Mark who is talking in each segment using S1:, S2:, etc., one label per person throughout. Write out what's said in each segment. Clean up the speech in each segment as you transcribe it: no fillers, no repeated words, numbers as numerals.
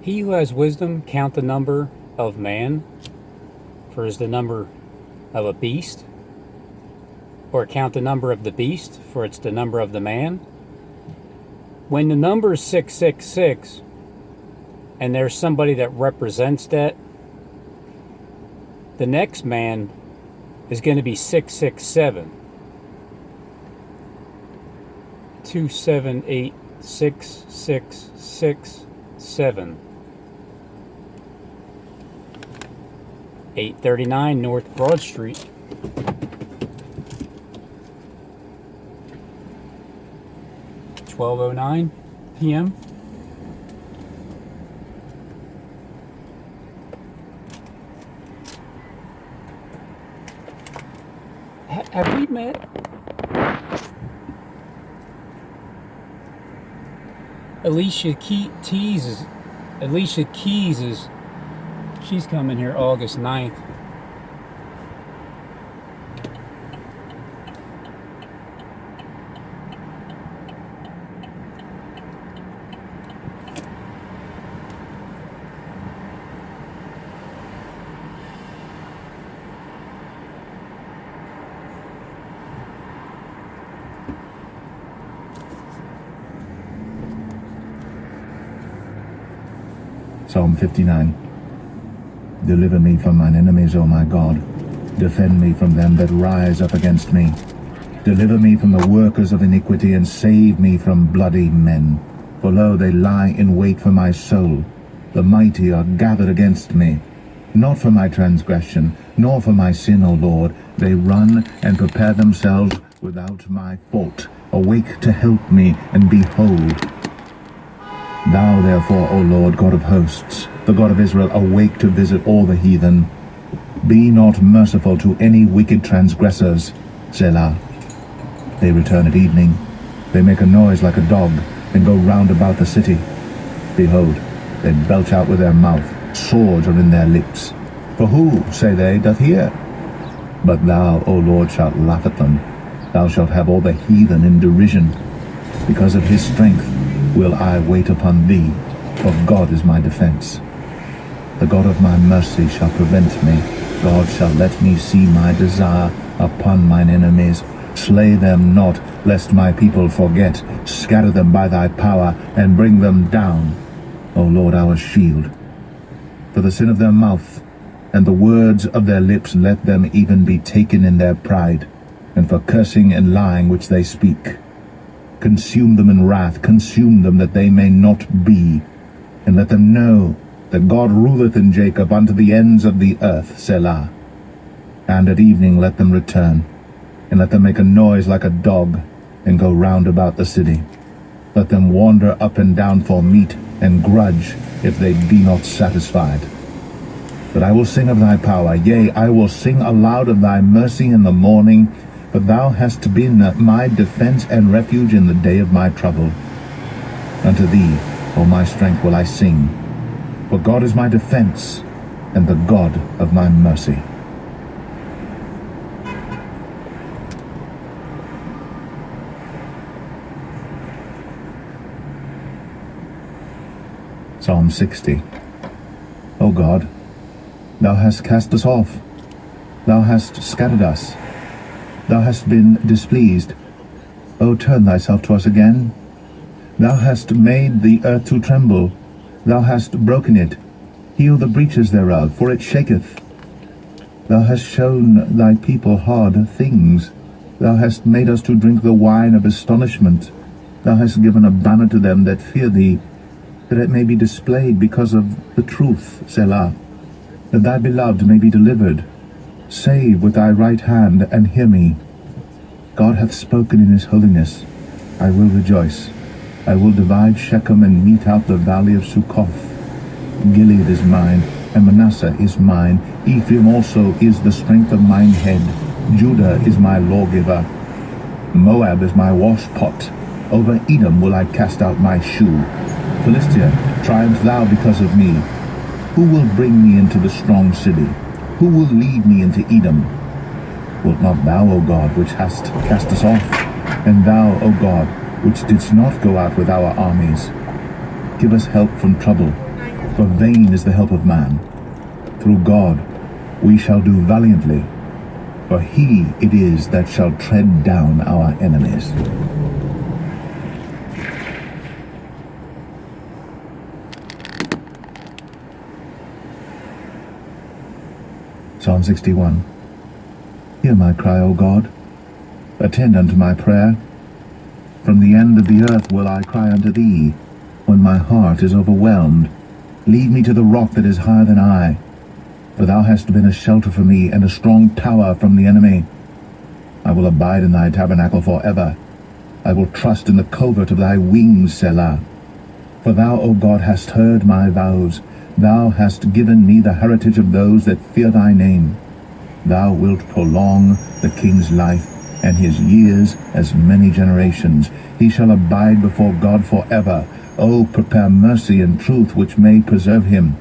S1: He who has wisdom count the number of man, for is the number of a beast, or count the number of the beast, for it's the number of the man. When the number is 666, and there's somebody that represents that, the next man is going to be 667. 2786667. 839 North Broad Street. $12:09 p.m. Have we met? Alicia Keys is she's coming here August 9th.
S2: Psalm 59. Deliver me from mine enemies, O my God. Defend me from them that rise up against me. Deliver me from the workers of iniquity, and save me from bloody men. For lo, they lie in wait for my soul. The mighty are gathered against me. Not for my transgression, nor for my sin, O Lord. They run and prepare themselves without my fault. Awake to help me, and behold. Thou therefore, O Lord, God of hosts, the God of Israel, awake to visit all the heathen. Be not merciful to any wicked transgressors. Selah. They return at evening. They make a noise like a dog, and go round about the city. Behold, they belch out with their mouth. Swords are in their lips. For who, say they, doth hear? But thou, O Lord, shalt laugh at them. Thou shalt have all the heathen in derision. Because of his strength will I wait upon thee, for God is my defense. The God of my mercy shall prevent me. God shall let me see my desire upon mine enemies. Slay them not, lest my people forget. Scatter them by thy power, and bring them down, O Lord, our shield. For the sin of their mouth, and the words of their lips, let them even be taken in their pride, and for cursing and lying which they speak. Consume them in wrath, consume them, that they may not be. And let them know that God ruleth in Jacob unto the ends of the earth, Selah. And at evening let them return, and let them make a noise like a dog, and go round about the city. Let them wander up and down for meat, and grudge, if they be not satisfied. But I will sing of thy power, yea, I will sing aloud of thy mercy in the morning, for thou hast been my defense and refuge in the day of my trouble. Unto thee, O my strength, will I sing, for God is my defense, and the God of my mercy. Psalm 60. O God, thou hast cast us off, thou hast scattered us, thou hast been displeased. O turn thyself to us again. Thou hast made the earth to tremble, thou hast broken it. Heal the breaches thereof, for it shaketh. Thou hast shown thy people hard things. Thou hast made us to drink the wine of astonishment. Thou hast given a banner to them that fear thee, that it may be displayed because of the truth, Selah. That thy beloved may be delivered. Save with thy right hand, and hear me. God hath spoken in his holiness. I will rejoice. I will divide Shechem, and mete out the valley of Succoth. Gilead is mine, and Manasseh is mine. Ephraim also is the strength of mine head. Judah is my lawgiver. Moab is my washpot. Over Edom will I cast out my shoe. Philistia, triumph thou because of me. Who will bring me into the strong city? Who will lead me into Edom? Wilt not thou, O God, which hast cast us off, and thou, O God, which didst not go out with our armies? Give us help from trouble, for vain is the help of man. Through God we shall do valiantly, for he it is that shall tread down our enemies. Psalm 61. Hear my cry, O God. Attend unto my prayer. From the end of the earth will I cry unto thee, when my heart is overwhelmed. Lead me to the rock that is higher than I, for thou hast been a shelter for me, and a strong tower from the enemy. I will abide in thy tabernacle forever. I will trust in the covert of thy wings, Selah. For thou, O God, hast heard my vows. Thou hast given me the heritage of those that fear thy name. Thou wilt prolong the king's life, and his years as many generations. He shall abide before God forever. O prepare mercy and truth, which may preserve him.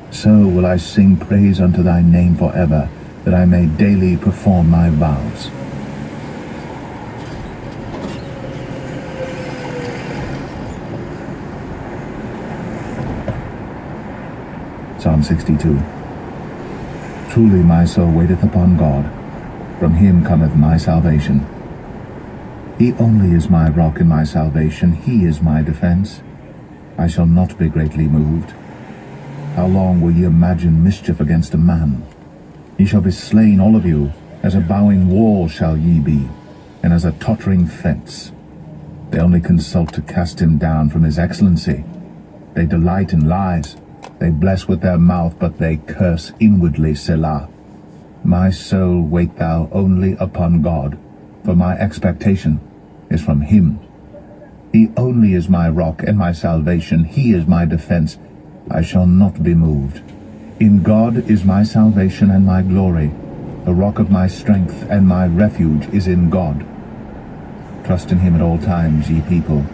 S2: So will I sing praise unto thy name forever, that I may daily perform my vows. Psalm 62. Truly my soul waiteth upon God. From him cometh my salvation. He only is my rock and my salvation. He is my defense. I shall not be greatly moved. How long will ye imagine mischief against a man? Ye shall be slain, all of you. As a bowing wall shall ye be, and as a tottering fence. They only consult to cast him down from his excellency. They delight in lies. They bless with their mouth, but they curse inwardly, Selah. My soul, wait thou only upon God, for my expectation is from him. He only is my rock and my salvation. He is my defense. I shall not be moved. In God is my salvation and my glory. The rock of my strength and my refuge is in God. Trust in him at all times, ye people.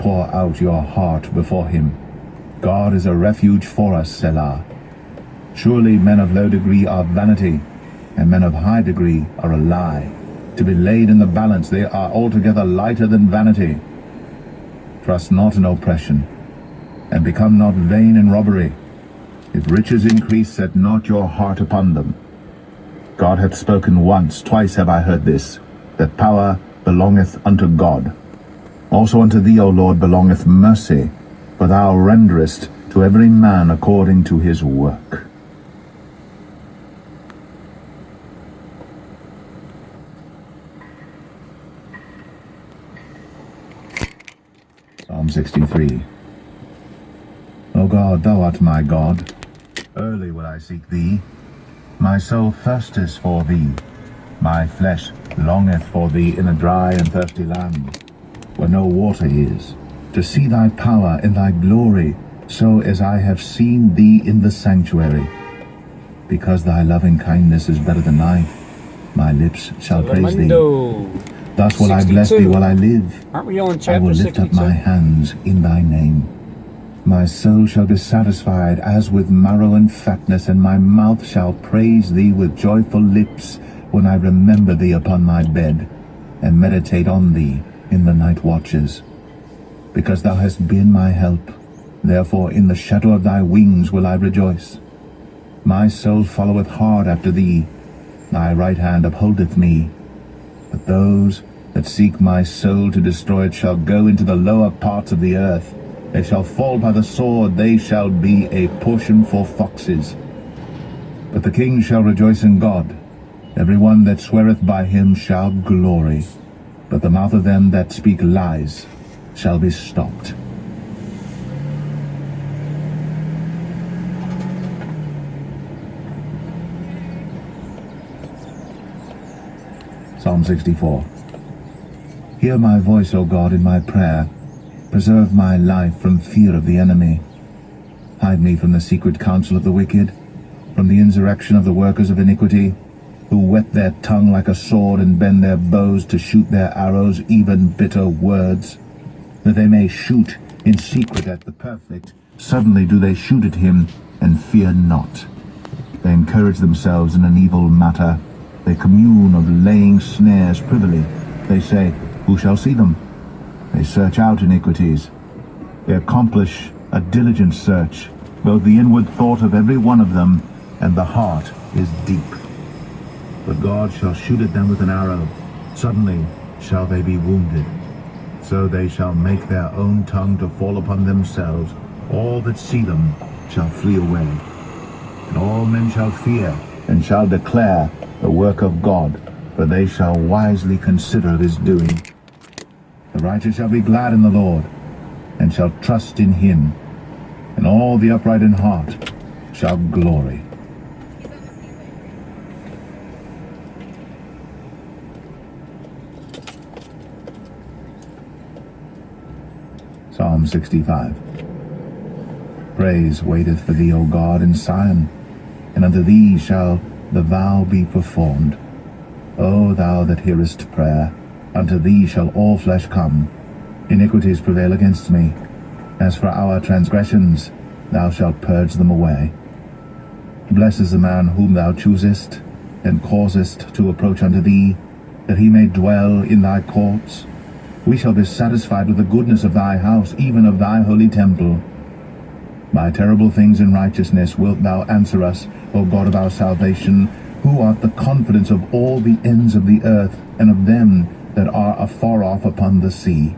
S2: Pour out your heart before him. God is a refuge for us, Selah. Surely men of low degree are vanity, and men of high degree are a lie. To be laid in the balance, they are altogether lighter than vanity. Trust not in oppression, and become not vain in robbery. If riches increase, set not your heart upon them. God hath spoken once, twice have I heard this, that power belongeth unto God. Also unto thee, O Lord, belongeth mercy, for thou renderest to every man according to his work. Psalm 63. O God, thou art my God. Early will I seek thee. My soul thirsteth for thee. My flesh longeth for thee in a dry and thirsty land, where no water is, to see thy power and thy glory, so as I have seen thee in the sanctuary. Because thy loving kindness is better than life, my lips shall praise thee. Thus will 62. I bless thee while I live.
S1: Aren't we on chapter
S2: I will lift
S1: 62?
S2: up my hands in thy name. My soul shall be satisfied as with marrow and fatness, and my mouth shall praise thee with joyful lips, when I remember thee upon my bed, and meditate on thee in the night watches. Because thou hast been my help, therefore in the shadow of thy wings will I rejoice. My soul followeth hard after thee, thy right hand upholdeth me. But those that seek my soul to destroy it shall go into the lower parts of the earth. They shall fall by the sword, they shall be a portion for foxes. But the king shall rejoice in God. Every one that sweareth by him shall glory. But the mouth of them that speak lies shall be stopped. Psalm 64. Hear my voice, O God, in my prayer. Preserve my life from fear of the enemy. Hide me from the secret counsel of the wicked, from the insurrection of the workers of iniquity, who whet their tongue like a sword and bend their bows to shoot their arrows, even bitter words, that they may shoot in secret at the perfect. Suddenly do they shoot at him, and fear not. They encourage themselves in an evil matter. They commune of laying snares privily. They say, who shall see them? They search out iniquities. They accomplish a diligent search. both the inward thought of every one of them, and the heart is deep. But God shall shoot at them with an arrow. Suddenly shall they be wounded. So they shall make their own tongue to fall upon themselves. All that see them shall flee away. And all men shall fear, and shall declare the work of God, for they shall wisely consider of his doing. The righteous shall be glad in the Lord, and shall trust in him, and all the upright in heart shall glory. Psalm 65. Praise waiteth for thee, O God, in Zion, and unto thee shall the vow be performed. O thou that hearest prayer, unto thee shall all flesh come. Iniquities prevail against me. As for our transgressions, thou shalt purge them away. Blessed is the man whom thou choosest, and causest to approach unto thee, that he may dwell in thy courts. We shall be satisfied with the goodness of thy house, even of thy holy temple. By terrible things in righteousness wilt thou answer us, O God of our salvation, who art the confidence of all the ends of the earth, and of them that are afar off upon the sea,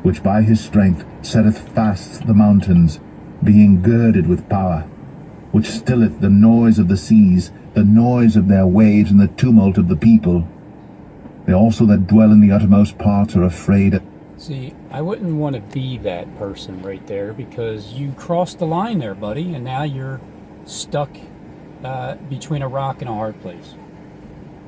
S2: which by his strength setteth fast the mountains, being girded with power, which stilleth the noise of the seas, the noise of their waves, and the tumult of the people. They also that dwell in the uttermost parts are afraid.
S1: See, I wouldn't want to be that person right there, because you crossed the line there, buddy, and now you're stuck between a rock and a hard place.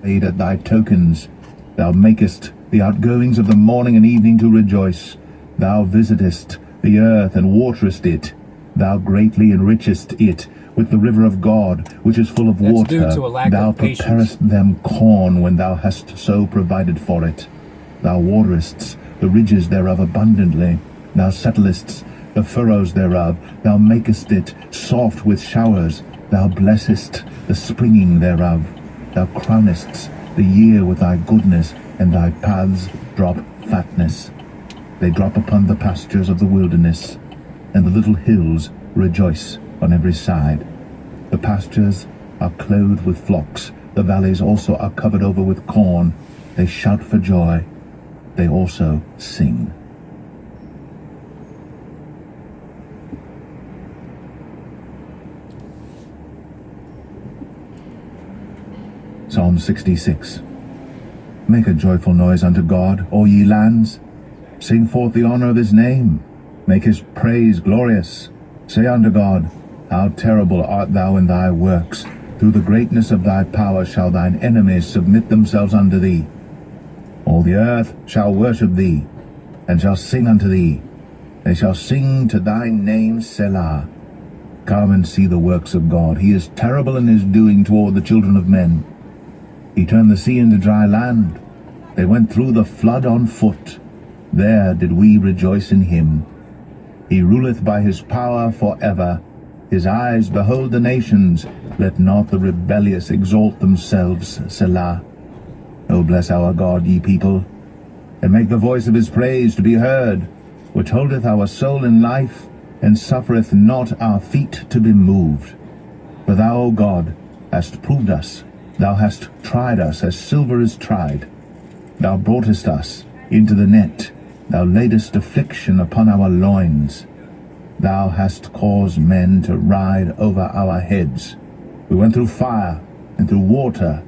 S2: At thy tokens, thou makest the outgoings of the morning and evening to rejoice. Thou visitest the earth and waterest it. Thou greatly enrichest it with the river of God, which is full of
S1: That's
S2: water.
S1: due to a lack
S2: Thou
S1: of patience.
S2: preparest them corn when thou hast so provided for it. Thou waterest the ridges thereof abundantly. Thou settlest the furrows thereof. Thou makest it soft with showers. Thou blessest the springing thereof. Thou crownest the year with thy goodness, and thy paths drop fatness. They drop upon the pastures of the wilderness, and the little hills rejoice on every side. The pastures are clothed with flocks. The valleys also are covered over with corn. They shout for joy. They also sing. Psalm 66. Make a joyful noise unto God, O ye lands. Sing forth the honor of his name. Make his praise glorious. Say unto God, how terrible art thou in thy works. Through the greatness of thy power shall thine enemies submit themselves unto thee. All the earth shall worship thee, and shall sing unto thee. They shall sing to thy name, Selah. Come and see the works of God. He is terrible in his doing toward the children of men. He turned the sea into dry land. They went through the flood on foot. There did we rejoice in him. He ruleth by his power forever. His eyes behold the nations. Let not the rebellious exalt themselves. Selah. O bless our God, ye people, and make the voice of his praise to be heard, which holdeth our soul in life, and suffereth not our feet to be moved. For thou, O God, hast proved us. Thou hast tried us as silver is tried. Thou broughtest us into the net. Thou laidest affliction upon our loins. Thou hast caused men to ride over our heads. We went through fire and through water,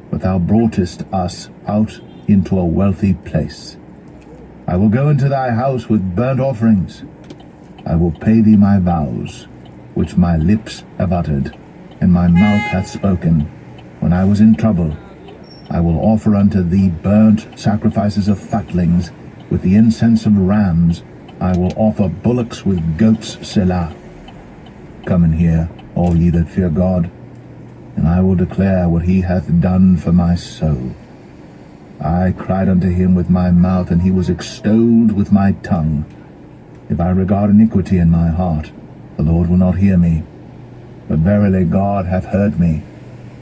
S2: but thou broughtest us out into a wealthy place. I will go into thy house with burnt offerings. I will pay thee my vows, which my lips have uttered, and my mouth hath spoken. When I was in trouble, I will offer unto thee burnt sacrifices of fatlings, with the incense of rams. I will offer bullocks with goats, Selah. Come and hear, all ye that fear God, and I will declare what he hath done for my soul. I cried unto him with my mouth, and he was extolled with my tongue. If I regard iniquity in my heart, the Lord will not hear me. But verily God hath heard me.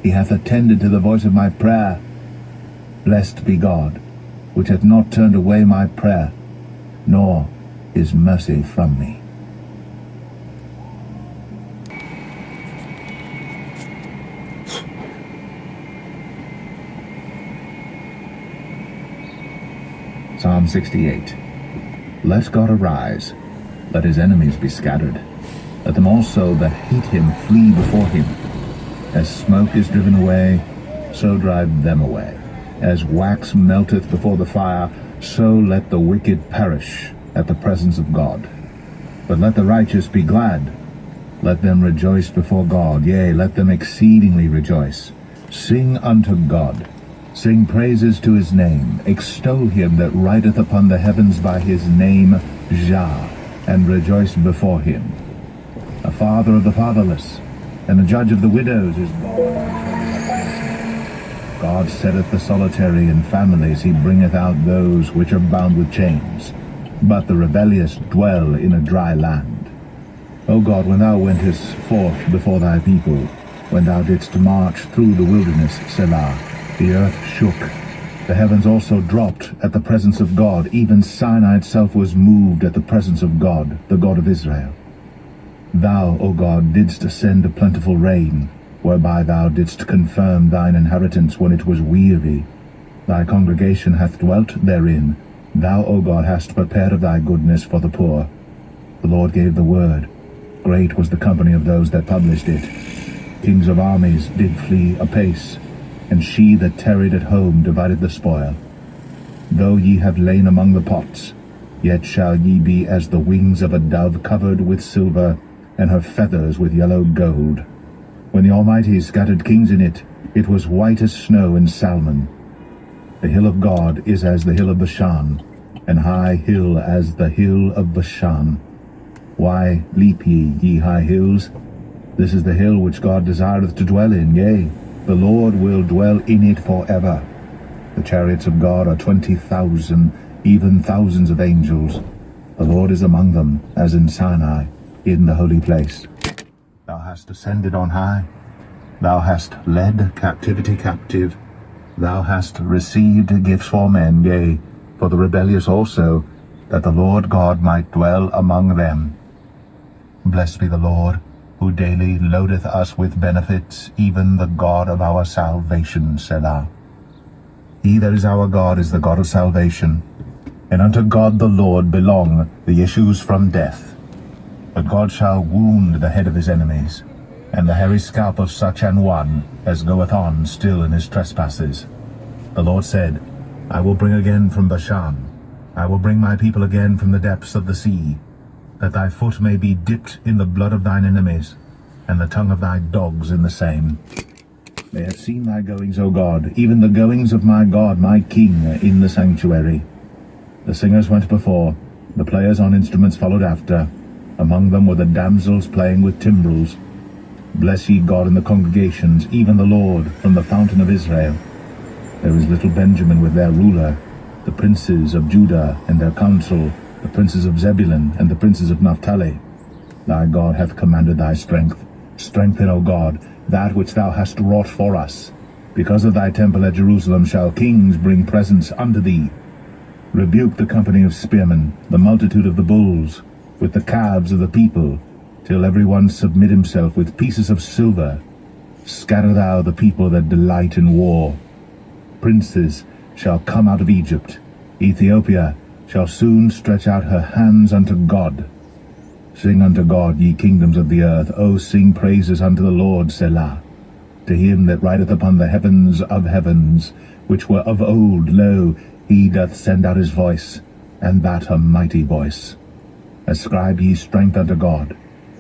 S2: He hath attended to the voice of my prayer. Blessed be God, which hath not turned away my prayer, nor his mercy from me. 168. Let God arise, let his enemies be scattered. Let them also that hate him flee before him. As smoke is driven away, so drive them away. As wax melteth before the fire, so let the wicked perish at the presence of God. But let the righteous be glad. Let them rejoice before God, yea, let them exceedingly rejoice. Sing unto God. Sing praises to his name. Extol him that rideth upon the heavens by his name, Jah, and rejoice before him. A father of the fatherless, and a judge of the widows is God. God setteth the solitary in families, he bringeth out those which are bound with chains. But the rebellious dwell in a dry land. O God, when thou wentest forth before thy people, when thou didst march through the wilderness, Selah, the earth shook, the heavens also dropped at the presence of God, even Sinai itself was moved at the presence of God, the God of Israel. Thou, O God, didst send a plentiful rain, whereby thou didst confirm thine inheritance when it was weary. Thy congregation hath dwelt therein. Thou, O God, hast prepared of thy goodness for the poor. The Lord gave the word. Great was the company of those that published it. Kings of armies did flee apace, and she that tarried at home divided the spoil. Though ye have lain among the pots, yet shall ye be as the wings of a dove covered with silver, and her feathers with yellow gold. When the Almighty scattered kings in it, it was white as snow in Salmon. The hill of God is as the hill of Bashan, an high hill as the hill of Bashan. Why leap ye high hills? This is the hill which God desireth to dwell in, yea, the Lord will dwell in it forever. The chariots of God are 20,000, even thousands of angels. The Lord is among them, as in Sinai, in the holy place. Thou hast ascended on high. Thou hast led captivity captive. Thou hast received gifts for men, yea, for the rebellious also, that the Lord God might dwell among them. Blessed be the Lord, who daily loadeth us with benefits, even the God of our salvation, Selah. He that is our God is the God of salvation, and unto God the Lord belong the issues from death. But God shall wound the head of his enemies, and the hairy scalp of such an one as goeth on still in his trespasses. The Lord said, I will bring again from Bashan, I will bring my people again from the depths of the sea, that thy foot may be dipped in the blood of thine enemies, and the tongue of thy dogs in the same. They have seen thy goings, O God, even the goings of my God, my King, in the sanctuary. The singers went before, the players on instruments followed after. Among them were the damsels playing with timbrels. Bless ye God in the congregations, even the Lord, from the fountain of Israel. There is little Benjamin with their ruler, the princes of Judah and their council, the princes of Zebulun and the princes of Naphtali. Thy God hath commanded thy strength. Strengthen, O God, that which thou hast wrought for us. Because of thy temple at Jerusalem shall kings bring presents unto thee. Rebuke the company of spearmen, the multitude of the bulls, with the calves of the people, till every one submit himself with pieces of silver. Scatter thou the people that delight in war. Princes shall come out of Egypt. Ethiopia shall soon stretch out her hands unto God. Sing unto God, ye kingdoms of the earth. O sing praises unto the Lord, Selah. To him that rideth upon the heavens of heavens, which were of old, lo, he doth send out his voice, and that a mighty voice. Ascribe ye strength unto God.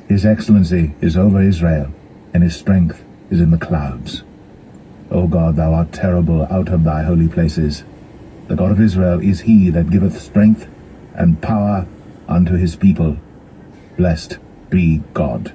S2: His excellency is over Israel, and his strength is in the clouds. O God, thou art terrible out of thy holy places. The God of Israel is he that giveth strength and power unto his people. Blessed be God.